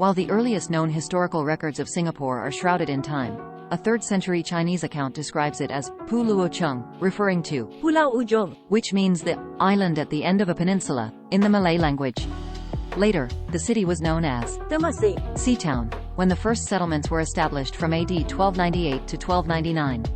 While the earliest known historical records of Singapore are shrouded in time, a 3rd century Chinese account describes it as Pu Luo Chung, referring to Pulau Ujung, which means the island at the end of a peninsula, in the Malay language. Later, the city was known as Temasek, Sea Town, when the first settlements were established from AD 1298 to 1299.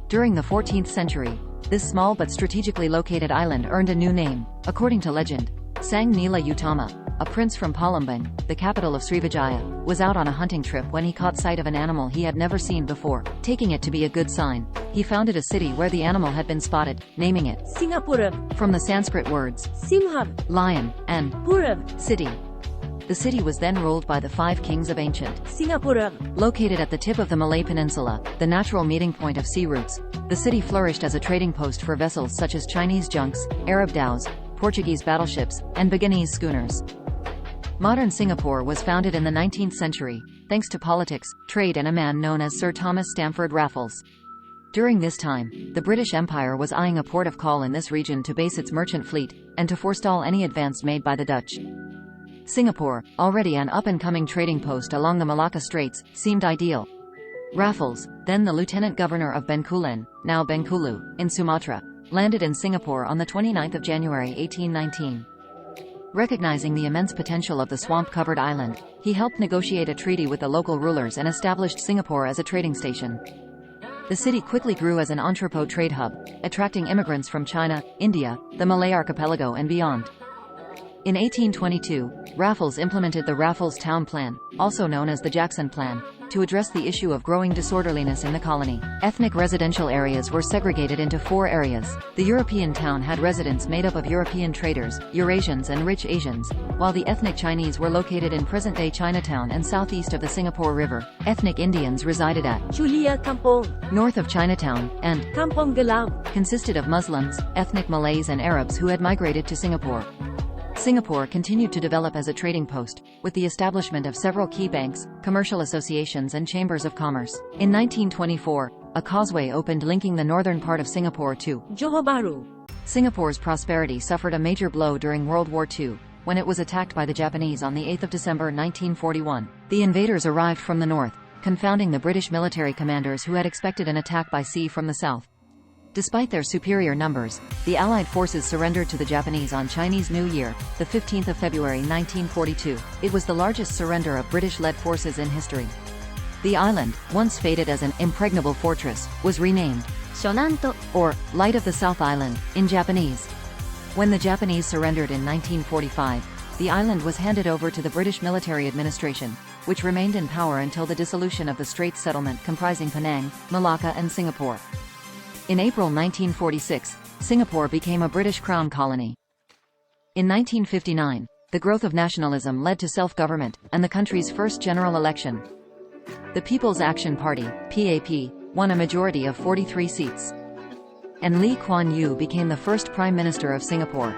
During the 14th century, this small but strategically located island earned a new name, according to legend. Sang Nila Utama, a prince from Palembang, the capital of Srivijaya, was out on a hunting trip when he caught sight of an animal he had never seen before. Taking it to be a good sign, he founded a city where the animal had been spotted, naming it Singapura, from the Sanskrit words Simha, lion and Pura, city. The city was then ruled by the 5 kings of ancient Singapura. Located at the tip of the Malay Peninsula, the natural meeting point of sea routes, the city flourished as a trading post for vessels such as Chinese junks, Arab dhows, Portuguese battleships, and Beguinese schooners. Modern Singapore was founded in the 19th century, thanks to politics, trade and a man known as Sir Thomas Stamford Raffles. During this time, the British Empire was eyeing a port of call in this region to base its merchant fleet, and to forestall any advance made by the Dutch. Singapore, already an up-and-coming trading post along the Malacca Straits, seemed ideal. Raffles, then the lieutenant governor of Bencoolen, now Bengkulu, in Sumatra, landed in Singapore on the 29th of January 1819. Recognizing the immense potential of the swamp-covered island, he helped negotiate a treaty with the local rulers and established Singapore as a trading station. The city quickly grew as an entrepot trade hub, attracting immigrants from China, India, the Malay archipelago and beyond. In 1822, Raffles implemented the Raffles Town Plan, also known as the Jackson Plan, to address the issue of growing disorderliness in the colony. Ethnic residential areas were segregated into 4 areas. The European town had residents made up of European traders, Eurasians and rich Asians, while the ethnic Chinese were located in present-day Chinatown and southeast of the Singapore River. Ethnic Indians resided at Chulia Kampong, north of Chinatown, and Kampong Galau, consisted of Muslims, ethnic Malays and Arabs who had migrated to Singapore. Singapore continued to develop as a trading post, with the establishment of several key banks, commercial associations and chambers of commerce. In 1924, a causeway opened linking the northern part of Singapore to Johor Bahru. Singapore's prosperity suffered a major blow during World War II, when it was attacked by the Japanese on the 8th of December 1941. The invaders arrived from the north, confounding the British military commanders who had expected an attack by sea from the south. Despite their superior numbers, the Allied forces surrendered to the Japanese on Chinese New Year, the 15th of February 1942. It was the largest surrender of British-led forces in history. The island, once fated as an impregnable fortress, was renamed Shonanto, or Light of the South Island, in Japanese. When the Japanese surrendered in 1945, the island was handed over to the British military administration, which remained in power until the dissolution of the Straits Settlement comprising Penang, Malacca and Singapore. In April 1946, Singapore became a British Crown colony. In 1959, the growth of nationalism led to self-government, and the country's first general election. The People's Action Party, PAP, won a majority of 43 seats. And Lee Kuan Yew became the first Prime Minister of Singapore.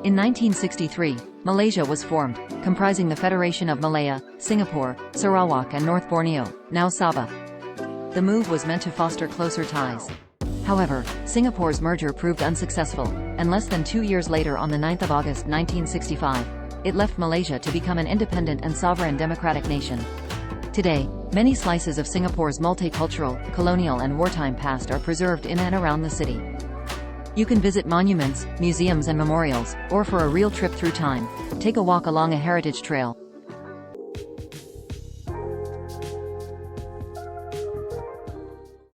In 1963, Malaysia was formed, comprising the Federation of Malaya, Singapore, Sarawak and North Borneo, now Sabah. The move was meant to foster closer ties. However, Singapore's merger proved unsuccessful, and less than 2 years later on the 9th of August 1965, it left Malaysia to become an independent and sovereign democratic nation. Today, many slices of Singapore's multicultural, colonial and wartime past are preserved in and around the city. You can visit monuments, museums and memorials, or for a real trip through time, take a walk along a heritage trail,